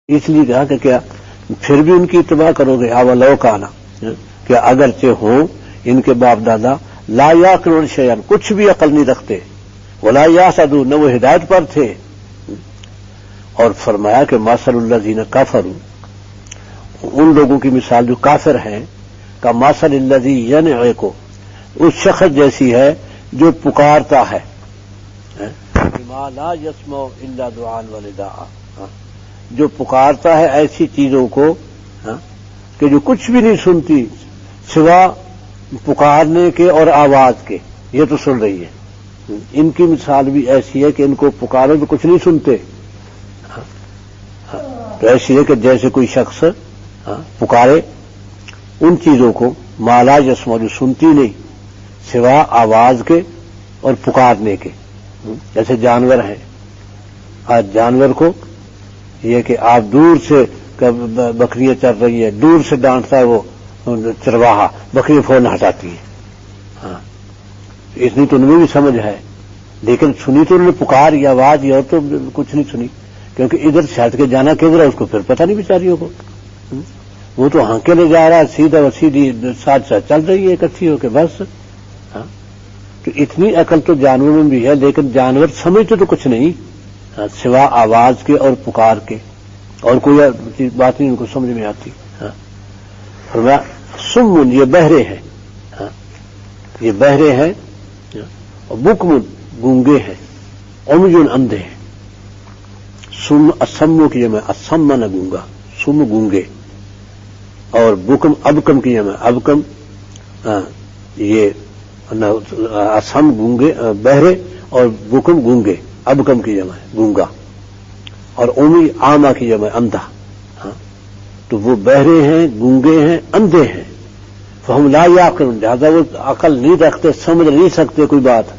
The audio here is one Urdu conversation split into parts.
اس لیے کہا کہ کیا پھر بھی ان کی اتباع کرو گے؟ اولو کانا، کہ اگرچہ ہوں ان کے باپ دادا لا یعقلون شیئا، کچھ بھی عقل نہیں رکھتے، ولا یہتدون، نہ وہ ہدایت پر تھے۔ اور فرمایا کہ مثل الذین کفروا، ان لوگوں کی مثال جو کافر ہیں، کا مثل الذی ینعق، اس شخص جیسی ہے جو پکارتا ہے، بما لا یسمع الا دعاء ونداء، جو پکارتا ہے ایسی چیزوں کو کہ جو کچھ بھی نہیں سنتی سوا پکارنے کے اور آواز کے، یہ تو سن رہی ہے۔ ان کی مثال بھی ایسی ہے کہ ان کو پکارو تو کچھ نہیں سنتے، تو ایسی ہے کہ جیسے کوئی شخص پکارے ان چیزوں کو، ما لا یسمع، جو سنتی نہیں سوا آواز کے اور پکارنے کے، جیسے جانور ہیں۔ آج جانور کو یہ کہ آپ دور سے بکریاں چر رہی ہے، دور سے ڈانٹتا ہے وہ چرواہا، بکری فوراً ہٹاتی ہے، اتنی تو ان میں بھی سمجھ ہے، لیکن سنی تو انہوں نے پکار یا آواز، یا تو کچھ نہیں سنی، کیونکہ ادھر سے ہٹ کے جانا کدھر ہے اس کو پھر پتہ نہیں بیچاریوں کو، وہ تو ہانکے لے جا رہا ہے، سیدھا اور سیدھی ساتھ ساتھ چل رہی ہے اکٹھی ہو کے بس۔ تو اتنی عقل تو جانوروں میں بھی ہے، لیکن جانور سمجھتے تو کچھ نہیں سوا آواز کے اور پکار کے، اور کوئی بات نہیں ان کو سمجھ میں آتی۔ فرمایا سم، یہ بہرے ہیں، یہ بہرے ہیں، اور بکم، گونگے ہیں، عمي، اندھے ہیں۔ سم اسمو کی جمع اسم نہ گونگا، سم گونگے، اور بکم ابکم کی جمع ابکم، یہ اسم گونگے بہرے، اور بکم گونگے، ابکم کی جمع گونگا، اور عمي عامہ کی جمع اندھا۔ تو وہ بہرے ہیں، گونگے ہیں، اندھے ہیں، فہم لا یعقلون، لہذا وہ عقل نہیں رکھتے، سمجھ نہیں سکتے کوئی بات،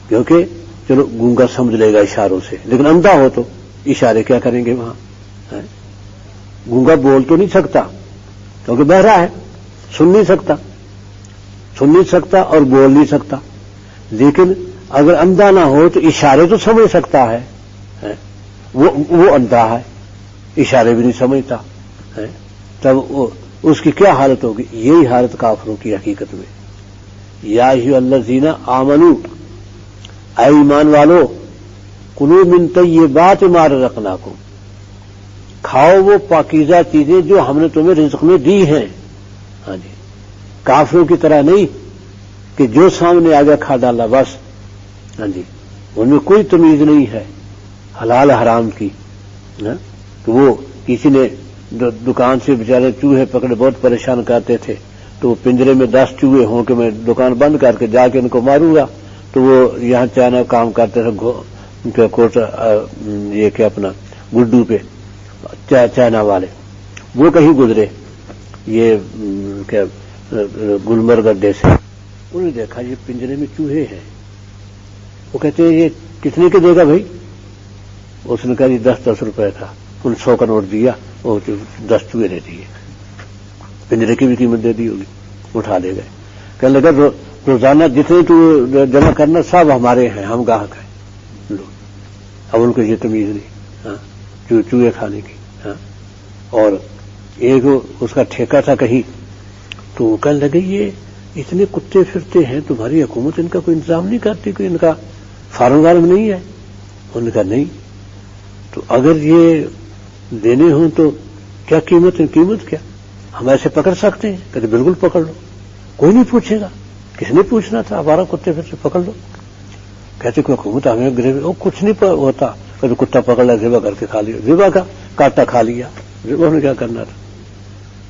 کیونکہ چلو گونگا سمجھ لے گا اشاروں سے، لیکن اندھا ہو تو اشارے کیا کریں گے وہاں؟ گونگا بول تو نہیں سکتا کیونکہ بہرا ہے، سن نہیں سکتا اور بول نہیں سکتا، لیکن اگر اندھا نہ ہو تو اشارے تو سمجھ سکتا ہے، وہ اندھا ہے، اشارے بھی نہیں سمجھتا ہے، تب اس کی کیا حالت ہوگی؟ یہی حالت کافروں کی حقیقت میں۔ یا ایھا الذین آمنوا، اے ایمان والو، کلوا من طیبات ما رزقناکم، کھاؤ وہ پاکیزہ چیزیں جو ہم نے تمہیں رزق میں دی ہیں۔ ہاں جی، کافروں کی طرح نہیں کہ جو سامنے آ گیا کھا ڈالا بس، ہاں جی، ان میں کوئی تمیز نہیں ہے حلال حرام کی۔ تو وہ کسی نے دکان سے بیچارے چوہے پکڑے، بہت پریشان کرتے تھے، تو وہ پنجرے میں 10 چوہے ہوں کہ میں دکان بند کر کے جا کے ان کو ماروں گا، تو وہ یہاں چائنا کام کرتے تھے، کوٹ یہ کہ اپنا گڈو پہ چائنا والے، وہ کہیں گزرے یہ کیا گلمرگ اڈے سے، انہوں نے دیکھا یہ پنجرے میں چوہے ہیں، وہ کہتے ہیں یہ کتنے کے دے گا بھائی؟ اس نے کہا یہ 10 روپے کا، ان 100 کا نوٹ دیا، وہ 10 چوہے دے دیے، پنجرے کی بھی قیمت دے دی ہوگی، اٹھا لے گئے، کہنے لگا روزانہ جتنے تو جمع کرنا سب ہمارے ہیں، ہم گاہک ہیں۔ اب ان کو یہ تمیز نہیں چوہے کھانے کی۔ اور ایک اس کا ٹھیکہ تھا کہیں، تو وہ کہنے لگے یہ اتنے کتے پھرتے ہیں، تمہاری حکومت ان کا کوئی انتظام نہیں کرتی، کوئی ان کا فارم وارم نہیں ہے؟ انہوں نے کہا نہیں، تو اگر یہ دینے ہوں تو کیا قیمت کیا ہم ایسے پکڑ سکتے ہیں؟ کہتے بالکل پکڑ لو، کوئی نہیں پوچھے گا، کس نے پوچھنا تھا، ہمارا کتے پھر سے پکڑ لو۔ کہتے کوئی حکومت ہمیں گرے کچھ نہیں ہوتا، کہتے کتا پکڑ لیا، ذبح کر کے کھا لیا، ذبح کا کاٹا کھا لیا، ذبح نے کیا کرنا تھا؟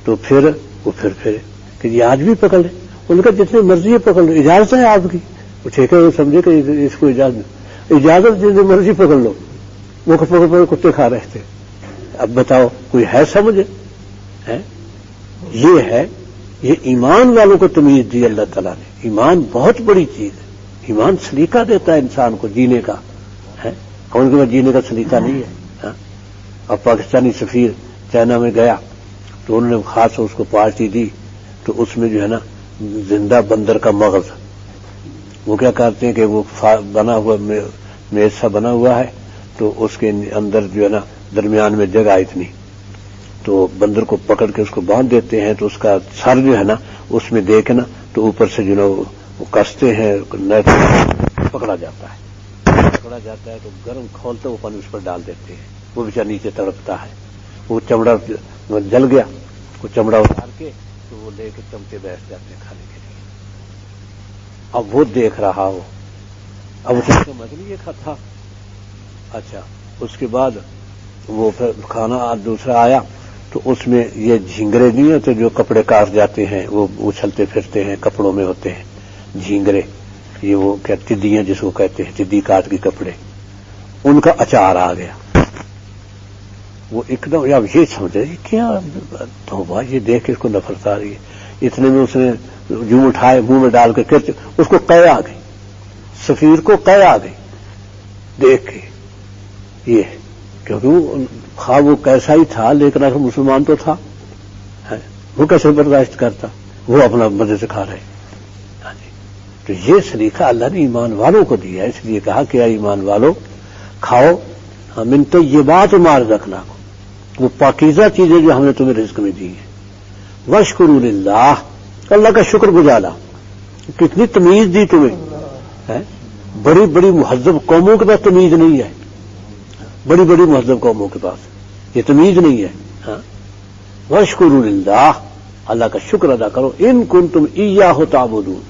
تو پھر وہ پھر کہ یہ آج بھی پکڑ لے، ان کا جتنے مرضی پکڑ لو، اجازت ہے آپ کی، وہ ٹھیکے وہ سمجھے کہ اس کو اجازت جتنے مرضی پکڑ لو، وہ پکڑ کتے کھا رہے تھے۔ اب بتاؤ کوئی ہے سمجھ ہے؟ یہ ہے، یہ ایمان والوں کو تمیز دی اللہ تعالیٰ نے۔ ایمان بہت بڑی چیز ہے، ایمان سلیقہ دیتا ہے انسان کو جینے کا، ہے اور ان کے بعد جینے کا سلیقہ نہیں ہے۔ اور پاکستانی سفیر چائنا میں گیا تو انہوں نے خاص اس کو پارٹی دی، تو اس میں جو ہے نا زندہ بندر کا مغز، وہ کیا کرتے ہیں کہ وہ بنا ہوا میز سا بنا ہوا ہے، تو اس کے اندر جو ہے نا درمیان میں جگہ اتنی، تو بندر کو پکڑ کے اس کو باندھ دیتے ہیں، تو اس کا سر جو ہے نا اس میں دے کے نا تو اوپر سے جو ہے وہ کستے ہیں، پکڑا جاتا ہے تو گرم کھولتے وہ پانی اس پر ڈال دیتے ہیں، وہ بیچارہ نیچے تڑپتا ہے، وہ چمڑا جل گیا، وہ چمڑا اتار کے تو وہ لے کے چمچے بیٹھ جاتے ہیں کھانے کے لیے۔ اب وہ دیکھ رہا ہو، اب اس نے سمجھ نہیں یہ تھا۔ اچھا، اس کے بعد وہ پھر کھانا دوسرا آیا تو اس میں یہ جھینگرے نہیں ہوتے جو کپڑے کاٹ جاتے ہیں، وہ اچھلتے پھرتے ہیں، کپڑوں میں ہوتے ہیں جھینگرے، یہ وہ کیا ٹڈیاں جس کو کہتے ہیں، ٹڈی کاٹ کے کپڑے، ان کا اچار آ گیا۔ وہ ایک دم اب یہ سمجھے کیا توبہ، یہ دیکھ کے اس کو نفرت آ رہی ہے، اتنے میں اس نے یوں اٹھائے منہ میں ڈال کے اس کو قے آ گئی، سفیر کو قے آ گئی دیکھ کے، یہ کیونکہ وہ کیسا ہی تھا لیکن آخر مسلمان تو تھا، وہ کیسے برداشت کرتا، وہ اپنا مزے سے کھا رہے۔ تو یہ سلیقہ اللہ نے ایمان والوں کو دیا ہے، اس لیے کہا کہ اے ایمان والو کھاؤ من طیبات ما رزقناکم، وہ پاکیزہ چیزیں جو ہم نے تمہیں رزق میں دی ہیں، واشکروا للہ، اللہ کا شکر گزارا۔ کتنی تمیز دی تمہیں، بڑی بڑی مہذب قوموں کے پاس تمیز نہیں ہے، بڑی بڑی مہذب قوموں کے پاس یہ تمیز نہیں ہے۔ واشکروا للہ، اللہ کا شکر ادا کرو، ان کنتم ایاہ تعبدون،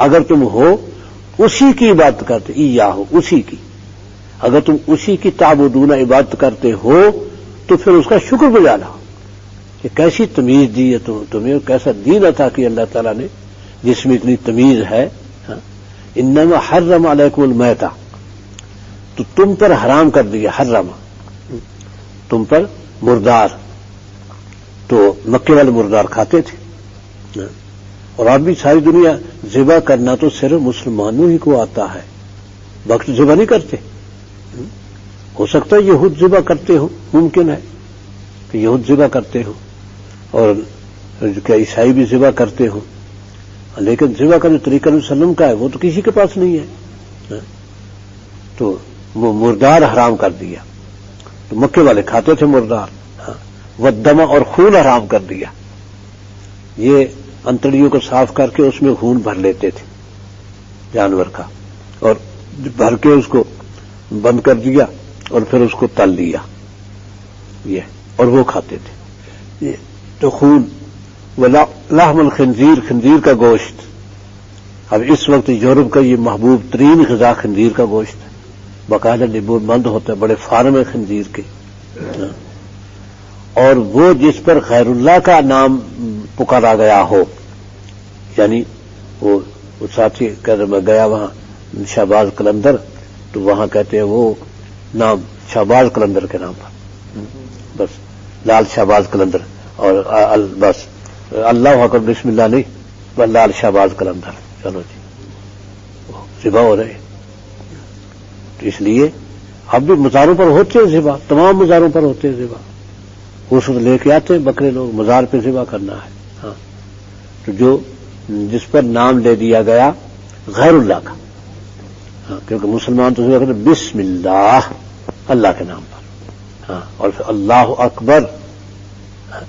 اگر تم ہو اسی کی عبادت کرتے، ایاہ اسی کی، اگر تم اسی کی تعبدون عبادت کرتے ہو تو پھر اس کا شکر گزارا کہ کیسی تمیز دی ہے تمہیں، کیسا دین عطا کیا اللہ تعالیٰ نے جس میں اتنی تمیز ہے۔ انما حرم علیکم المیتہ، تو تم پر حرام کر دیا، حرم تم پر مردار، تو مکے والے مردار کھاتے تھے، اور اب بھی ساری دنیا ذبح کرنا تو صرف مسلمانوں ہی کو آتا ہے، باقی ذبح نہیں کرتے۔ ہو سکتا ہے یہود ذبح کرتے ہو، ممکن ہے کہ یہود ذبح کرتے ہو اور کیا عیسائی بھی ذبح کرتے ہو، لیکن ذبح کا جو طریقہ علیہ وسلم کا ہے وہ تو کسی کے پاس نہیں ہے، تو وہ مردار حرام کر دیا، تو مکے والے کھاتے تھے مردار، والدم، اور خون حرام کر دیا، یہ انتڑیوں کو صاف کر کے اس میں خون بھر لیتے تھے جانور کا، اور بھر کے اس کو بند کر دیا اور پھر اس کو تل دیا، یہ اور وہ کھاتے تھے۔ یہ تو خون، لحم الخنزیر، خنزیر کا گوشت، اب اس وقت یورپ کا یہ محبوب ترین غذا خنزیر کا گوشت ہے، باقاعدہ ڈبوں بند ہوتا ہے، بڑے فارم ہے خنزیر کے، اور وہ جس پر غیر اللہ کا نام پکارا گیا ہو، یعنی وہ ساتھی میں گیا وہاں شہباز قلندر، تو وہاں کہتے ہیں وہ نام شہباز قلندر کے نام پر، بس لال شہباز قلندر، اور بس اللہ اکبر بسم اللہ نہیں، بس لال شہباز قلندر، چلو جی ذبح ہو رہے۔ تو اس لیے اب بھی مزاروں پر ہوتے ہیں ذبح، تمام مزاروں پر ہوتے ہیں ذبح، اس وقت لے کے آتے ہیں بکرے لوگ، مزار پہ ذبح کرنا ہے۔ ہاں، تو جو جس پر نام لے دیا گیا غیر اللہ کا، ہاں، کیونکہ مسلمان تو ذبح کرتے بسم اللہ، اللہ کے نام پر، ہاں، اور پھر اللہ اکبر،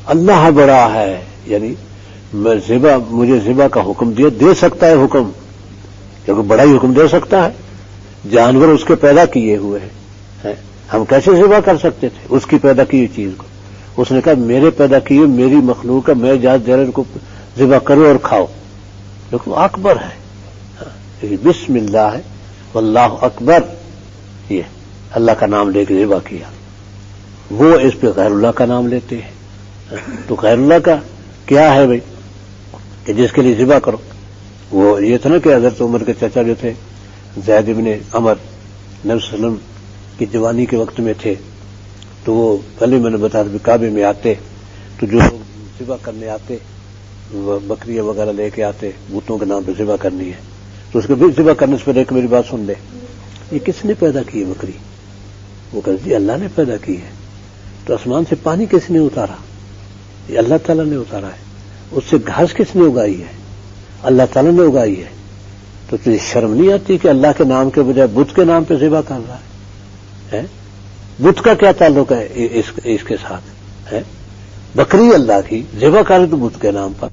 اللہ بڑا ہے، یعنی مجھے ذبح کا حکم دیا، دے سکتا ہے حکم، کیونکہ بڑا ہی حکم دے سکتا ہے، جانور اس کے پیدا کیے ہوئے ہیں، ہم کیسے ذبح کر سکتے تھے اس کی پیدا کی ہوئی چیز کو؟ اس نے کہا میرے پیدا کیے میری مخلوق ہے، میں اجازت دے رہا ہوں کو ذبح کرو اور کھاؤ، لیکن اکبر ہے، بسم اللہ ہے، واللہ اکبر، یہ اللہ کا نام لے کے ذبح کیا، وہ اس پہ غیر اللہ کا نام لیتے ہیں۔ تو غیر اللہ کا کیا ہے بھائی کہ جس کے لیے ذبح کرو؟ وہ یہ تھا نا کہ حضرت عمر کے چچا جو تھے زید بن عمر، نبی صلی اللہ علیہ وسلم کی جوانی کے وقت میں تھے، تو وہ پہلے میں نے بتایا کعبے میں آتے تو جو لوگ ذبح کرنے آتے بکریاں وغیرہ لے کے آتے، بتوں کے نام پہ ذبح کرنی ہے، تو اس کو بھی ذبح کرنے سے پہلے ایک میری بات سن لے، یہ کس نے پیدا کی ہے بکری؟ وہ کہتے جی اللہ نے پیدا کی ہے۔ تو آسمان سے پانی کس نے اتارا؟ یہ اللہ تعالیٰ نے اتارا ہے۔ اس سے گھاس کس نے اگائی ہے؟ اللہ تعالیٰ نے اگائی ہے۔ تو تجھے شرم نہیں آتی کہ اللہ کے نام کے بجائے بت کے نام پہ ذبح کر رہا ہے؟ بت کا کیا تعلق ہے اس کے ساتھ ہے؟ بکری اللہ کی ذبح کرے تو بت کے نام پر.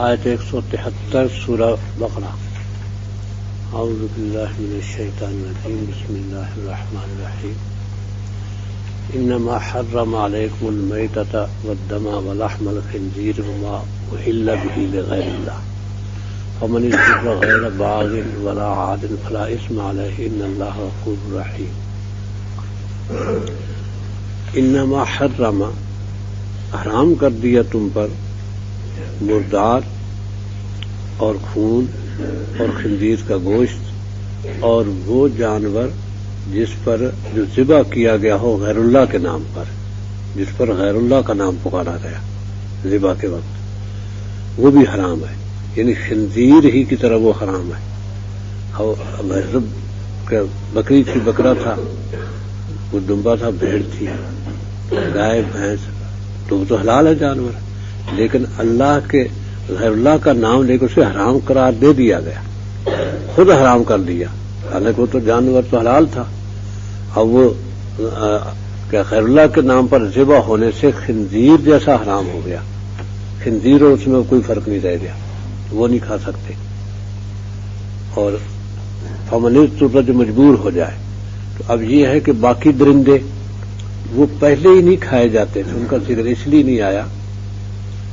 آیت 173 سورہ بقرہ. اعوذ باللہ من الشیطان الرجیم بسم اللہ الرحمن الرحیم. انما حرم علیکم المیتۃ والدم ولحم الخنزیر وما اہل به لغیر اللہ فمن اضطر غیر باغ ولا عاد فلا اثم علیہ ان اللہ غفور رحیم. انما حرم حرام کر دیا تم پر مردار اور خون اور خنزیر کا گوشت اور وہ جانور جس پر جو ذبح کیا گیا ہو غیر اللہ کے نام پر، جس پر غیر اللہ کا نام پکارا گیا ذبح کے وقت، وہ بھی حرام ہے. یعنی خنزیر ہی کی طرح وہ حرام ہے. اور بکری تھی، بکرا تھا، وہ دمبا تھا، بھیڑ تھی، گائے بھینس، تو وہ تو حلال ہے جانور، لیکن اللہ کے غیر اللہ کا نام لے کے اسے حرام قرار دے دیا گیا، خود حرام کر دیا. حالانکہ وہ تو جانور تو حلال تھا. اب وہ کیا غیر اللہ کے نام پر ذبح ہونے سے خنزیر جیسا حرام ہو گیا. خنزیر اور اس میں کوئی فرق نہیں رہ گیا، وہ نہیں کھا سکتے. اور فمن اضطر جو مجبور ہو جائے، تو اب یہ ہے کہ باقی درندے وہ پہلے ہی نہیں کھائے جاتے تھے، ان کا ذکر اس لیے نہیں آیا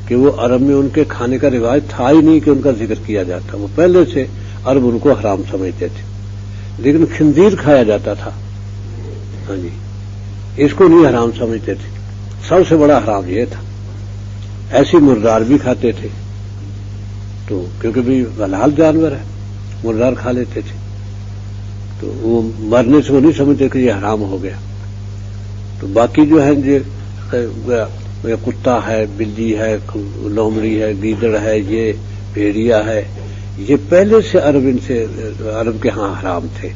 کہ وہ عرب میں ان کے کھانے کا رواج تھا ہی نہیں کہ ان کا ذکر کیا جاتا. وہ پہلے سے عرب ان کو حرام سمجھتے تھے، لیکن خنزیر کھایا جاتا تھا. ہاں جی، اس کو نہیں حرام سمجھتے تھے. سب سے بڑا حرام یہ تھا. ایسی مردار بھی کھاتے تھے، تو کیونکہ بھی حلال جانور ہے، مردار کھا لیتے تھے، تو وہ مرنے سے وہ نہیں سمجھتے کہ یہ حرام ہو گیا. تو باقی جو ہے یہ کتا ہے، بلی ہے، لومڑی ہے، گیدڑ ہے، یہ بھیڑیا ہے، یہ پہلے سے عرب کے ہاں حرام تھے.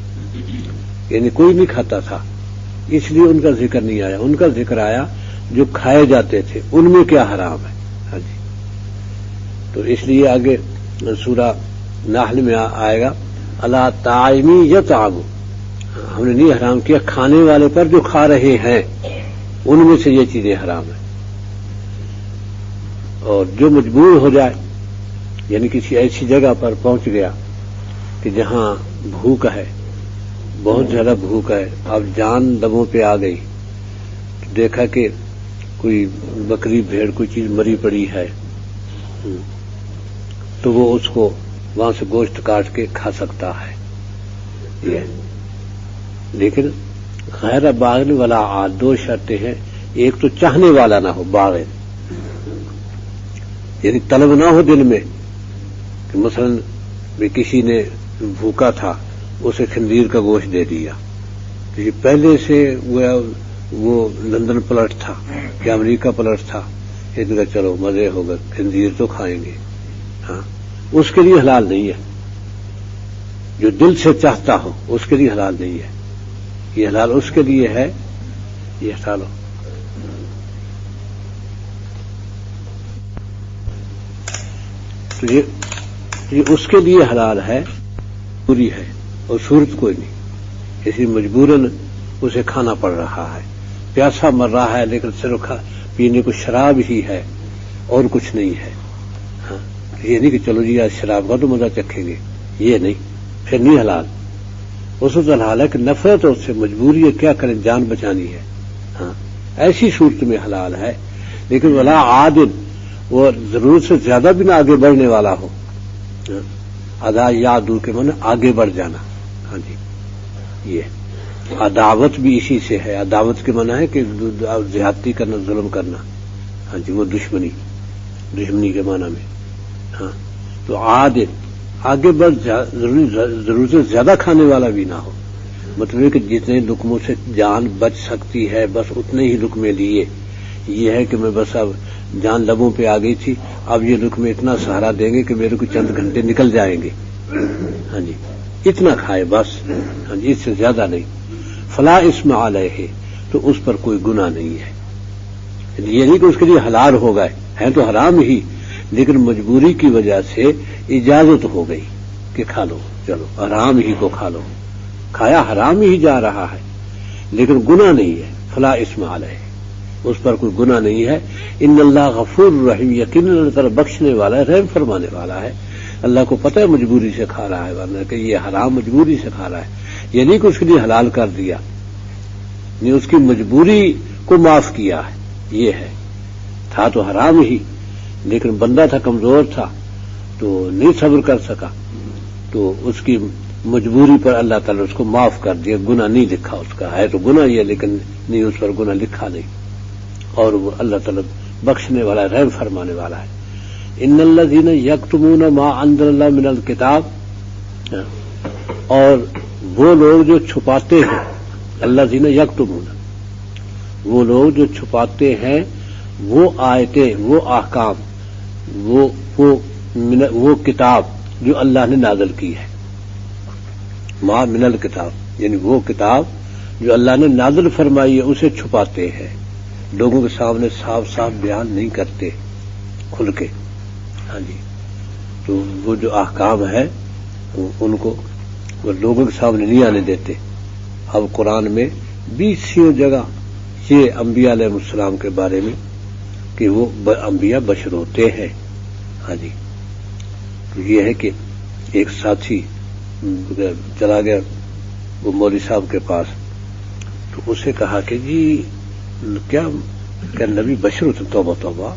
یعنی کوئی نہیں کھاتا تھا، اس لیے ان کا ذکر نہیں آیا. ان کا ذکر آیا جو کھائے جاتے تھے، ان میں کیا حرام ہے. ہاں جی، تو اس لیے آگے سورہ نحل میں آئے گا الا طاعمی یطعم، ہم نے نہیں حرام کیا کھانے والے پر جو کھا رہے ہیں، ان میں سے یہ چیزیں حرام ہیں. اور جو مجبور ہو جائے، یعنی کسی ایسی جگہ پر پہنچ گیا کہ جہاں بھوک ہے، بہت زیادہ بھوک ہے، اب جان لبوں پہ آ گئی، دیکھا کہ کوئی بکری بھیڑ کوئی چیز مری پڑی ہے، تو وہ اس کو وہاں سے گوشت کاٹ کے کھا سکتا ہے. لیکن غیر باغ والا عاد، دو شرطیں ہیں. ایک تو چاہنے والا نہ ہو، باغ یعنی طلب نہ ہو دل میں کہ مثلا بھی کسی نے بھوکا تھا اسے خنزیر کا گوشت دے دیا، کسی پہلے سے وہ لندن پلٹ تھا یا امریکہ پلٹ تھا، ایک جگہ چلو مزے ہو گئے، خنزیر تو کھائیں گے. ہاں، اس کے لیے حلال نہیں ہے. جو دل سے چاہتا ہو اس کے لیے حلال نہیں ہے. یہ حلال اس کے لیے ہے، یہ حلال ہو. تو یہ اس کے لیے حلال ہے، پوری ہے، اور صورت کوئی نہیں. اسی مجبوراً اسے کھانا پڑ رہا ہے، پیاسا مر رہا ہے، لیکن صرف پینے کو شراب ہی ہے اور کچھ نہیں ہے. یہ نہیں کہ چلو جی آج شراب کا تو مزہ چکھیں گے، یہ نہیں، پھر نہیں حلال. اس وقت حلال ہے کہ نفرت اس سے مجبوری ہے، کیا کریں، جان بچانی ہے. ہاں ایسی صورت میں حلال ہے. لیکن ولا عادل، وہ ضرورت سے زیادہ بھی نہ آگے بڑھنے والا ہو. ادا یادو کے معنی آگے بڑھ جانا. ہاں جی، یہ عداوت بھی اسی سے ہے. عداوت کے معنی ہے کہ زیادتی کرنا، ظلم کرنا. ہاں جی، وہ دشمنی کے معنی میں. ہاں تو عادل آگے بڑھ، ضرورت سے زیادہ کھانے والا بھی نہ ہو. مطلب کہ جتنے لقموں سے جان بچ سکتی ہے بس اتنے ہی لقمے لیے. یہ ہے کہ میں بس اب جان لبوں پہ آ گئی تھی، اب یہ لقمے اتنا سہارا دیں گے کہ میرے کو چند گھنٹے نکل جائیں گے. ہاں جی، اتنا کھائے بس. ہاں جی، اس سے زیادہ نہیں. فلا اسم علیہ، تو اس پر کوئی گناہ نہیں ہے. یہ نہیں کہ اس کے لیے حلال ہو گئے ہیں، تو حرام ہی، لیکن مجبوری کی وجہ سے اجازت ہو گئی کہ کھا لو، چلو حرام ہی کو کھا لو. کھایا حرام ہی جا رہا ہے لیکن گناہ نہیں ہے. فلا اسم علیہ، اس پر کوئی گناہ نہیں ہے. ان اللہ غفور رحیم، یقیناً اللہ تعالیٰ بخشنے والا ہے، رحم فرمانے والا ہے. اللہ کو پتہ ہے مجبوری سے کھا رہا ہے، ورنہ کہ یہ حرام مجبوری سے کھا رہا ہے. یہ نہیں کہ اس کے لیے حلال کر دیا، نہیں، اس کی مجبوری کو معاف کیا ہے. یہ ہے، تھا تو حرام ہی لیکن بندہ تھا، کمزور تھا تو نہیں صبر کر سکا، تو اس کی مجبوری پر اللہ تعالیٰ اس کو معاف کر دیا. گناہ نہیں لکھا اس کا، ہے تو گناہ یہ لیکن نہیں، اس پر گناہ لکھا نہیں. اور وہ اللہ تعالیٰ بخشنے والا، رحم فرمانے والا ہے. ان الذین یکتمون ما انزل اللہ من الکتاب، اور وہ لوگ جو چھپاتے ہیں، الذین یکتمون، وہ لوگ جو چھپاتے ہیں وہ آیتیں، وہ احکام، وہ کتاب جو اللہ نے نازل کی ہے. ما من الکتاب یعنی وہ کتاب جو اللہ نے نازل فرمائی ہے، اسے چھپاتے ہیں، لوگوں کے سامنے صاف صاف بیان نہیں کرتے کھل کے. ہاں جی، تو وہ جو احکام ہے ان کو وہ لوگوں کے سامنے نہیں آنے دیتے. اب قرآن میں 20 جگہ یہ انبیاء علیہ السلام کے بارے میں کہ وہ انبیاء بشر ہوتے ہیں. ہاں جی، تو یہ ہے کہ ایک ساتھی چلا گیا وہ مولوی صاحب کے پاس، تو اسے کہا کہ جی کیا نبی بشر ہوتا؟ توبہ توبہ،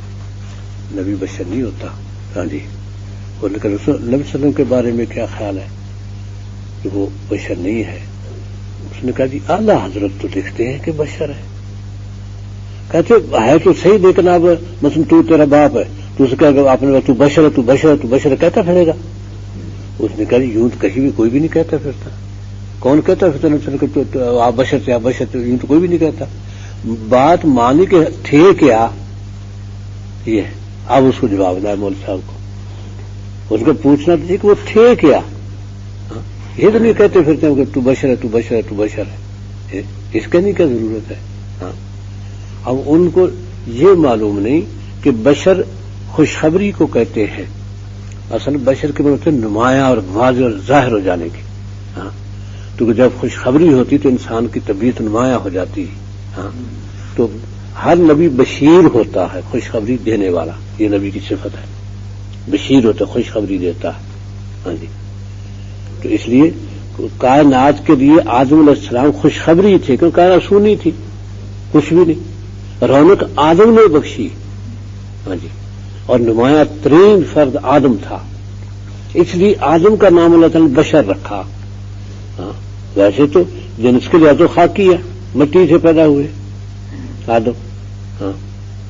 نبی بشر نہیں ہوتا. ہاں جی، اور نبی صلی اللہ علیہ وسلم کے بارے میں کیا خیال ہے کہ وہ بشر نہیں ہے؟ اس نے کہا جی اعلیٰ حضرت تو لکھتے ہیں کہ بشر ہے. کہتے ہے تو صحیح، لیکن اب مثلا تو تیرا باپ ہے تو اسے کہا آپ نے تو بشر ہے، تو بشر ہے، تو بشر کہتا پھرے گا. اس نے کہا یوں تو کہیں بھی کوئی بھی نہیں کہتا پھرتا. کون کہتا پھرتا آپ بشر تھے، آپ بشر تھے، یوں تو کوئی بھی نہیں کہتا. بات مانی کے تھے کیا یہ. اب اس کو جواب دیا مولوی صاحب کو، اس کو پوچھنا تھا کہ وہ تھے کیا. یہ تو نہیں کہتے پھرتے ہیں کہ تو بشر ہے، تو بشر ہے، تو بشر ہے، اس کہنے کی ضرورت ہے. ہاں، اب ان کو یہ معلوم نہیں کہ بشر خوشخبری کو کہتے ہیں. اصل بشر کے مطلب نمایاں اور واضح اور ظاہر ہو جانے کی. ہاں، تو جب خوشخبری ہوتی تو انسان کی طبیعت نمایاں ہو جاتی. ہاں، تو ہر نبی بشیر ہوتا ہے، خوشخبری دینے والا، یہ نبی کی صفت ہے. بشیر ہوتا ہے، خوشخبری دیتا ہے. ہاں جی، تو اس لیے کائنات کے لیے آدم علیہ السلام خوشخبری تھے، کیونکہ کائنات سونی تھی، کچھ بھی نہیں. رونق آدم نے بخشی. ہاں جی، اور نمایاں ترین فرد آدم تھا، اس لیے آدم کا نام اللہ تعالیٰ نے بشر رکھا. ہاں، ویسے تو جنس کے لیے تو خاکی ہے، مٹی سے پیدا ہوئے آدم. ہاں،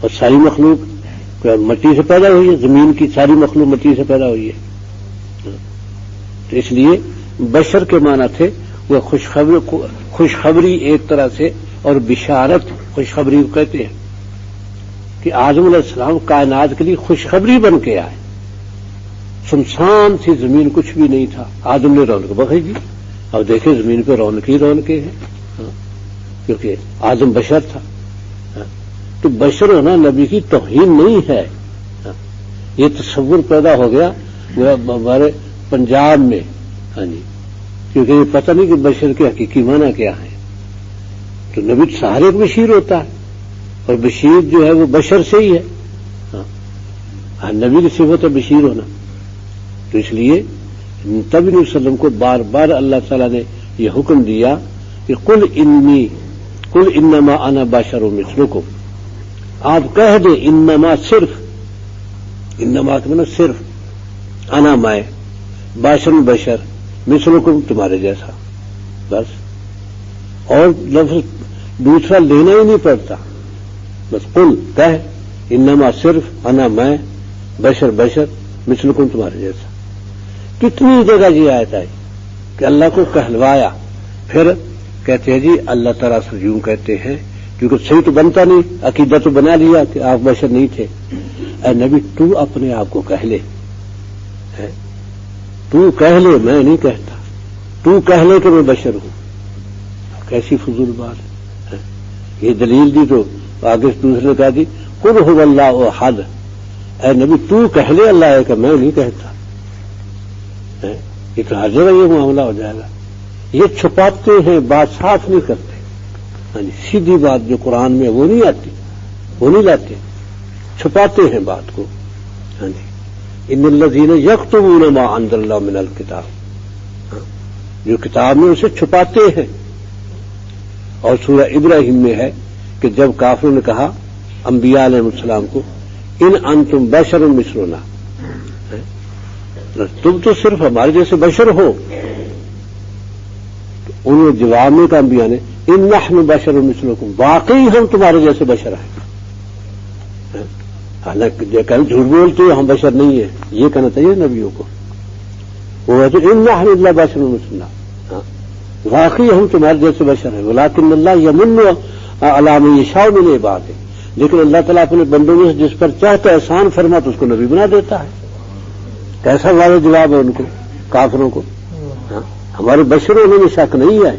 اور ساری مخلوق مٹی سے پیدا ہوئی ہے، زمین کی ساری مخلوق مٹی سے پیدا ہوئی ہے. تو اس لیے بشر کے معنی تھے وہ خوشخبری ایک طرح سے، اور بشارت خوشخبری کو کہتے ہیں کہ آدم علیہ السلام کائنات کے لیے خوشخبری بن کے آئے. سنسان تھی زمین، کچھ بھی نہیں تھا، آدم نے رونق بخشی دی. اب دیکھیں زمین پہ رونق ہی رونقیں ہیں. ہاں، کیونکہ آدم بشر تھا. ہاں، تو بشر ہونا نبی کی توہین نہیں ہے. ہاں، یہ تصور پیدا ہو گیا ہمارے پنجاب میں. ہاں جی، کیونکہ یہ پتہ نہیں کہ بشر کے حقیقی معنی کیا ہے. تو نبی سارے ایک بشیر ہوتا ہے، اور بشیر جو ہے وہ بشر سے ہی ہے. ہاں، نبی کی صفت ہے بشیر ہونا. تو اس لیے نبی علیہ وسلم کو بار بار اللہ تعالیٰ نے یہ حکم دیا کہ قل انما انا بشر مثلکم، آپ کہہ دیں انما صرف، انما کے مطلب صرف، انا میں، بشر مثلکم تمہارے جیسا، بس، اور لفظ دوسرا لینا ہی نہیں پڑتا، بس قل کہہ، انما صرف انا میں، بشر مثلکم تمہارے جیسا۔ کتنی جگہ یہ آیت آئی کہ اللہ کو کہلوایا، پھر کہتے ہیں جی اللہ تعالیٰ سے یوں کہتے ہیں، کیونکہ صحیح تو بنتا نہیں، عقیدہ تو بنا لیا کہ آپ بشر نہیں تھے۔ اے نبی تو اپنے آپ کو کہہ لے، تو کہہ لے، میں نہیں کہتا، تو کہہ لے کہ میں بشر ہوں۔ کیسی فضول بات ہے، یہ دلیل دی تو آگے دوسرے نے کہا دی قل هو اللہ احد، اے نبی تو کہہ لے اللہ ہے کہ میں نہیں کہتا۔ یہ تو ہر جگہ یہ معاملہ ہو جائے گا، یہ چھپاتے ہیں، بات صاف نہیں کرتے، ہاں جی، سیدھی بات جو قرآن میں وہ نہیں آتی، وہ نہیں لاتے، چھپاتے ہیں بات کو، ہاں جی۔ ان الذین یکتمون ما انزل اللہ من الکتاب، جو کتاب میں اسے چھپاتے ہیں۔ اور سورہ ابراہیم میں ہے کہ جب کافروں نے کہا انبیاء علیہ السلام کو ان انتم بشر مثلنا، تم تو صرف ہمارے جیسے بشر ہو، تو انہوں نے جواب میں کہا انبیاء نے ان نحن بشر مثلکم، واقعی ہم تمہارے جیسے بشر ہیں، حالانکہ جھوٹ بولتے ہو ہم بشر نہیں ہیں، یہ کہنا چاہیے نبیوں کو، وہ ہے تو ان نحن الا بشر مثلنا، واقعی ہم تمہارے جیسے بشر ہیں، ولکن اللہ یمن علی من یشاء من عبادہ، لیکن اللہ تعالیٰ اپنے بندوں میں جس پر چاہتا ہے احسان فرما تو اس کو نبی بنا دیتا ہے۔ کیسا واضح جواب ہے ان کو، کافروں کو، ہمارے بشر ہونے میں شک نہیں ہے۔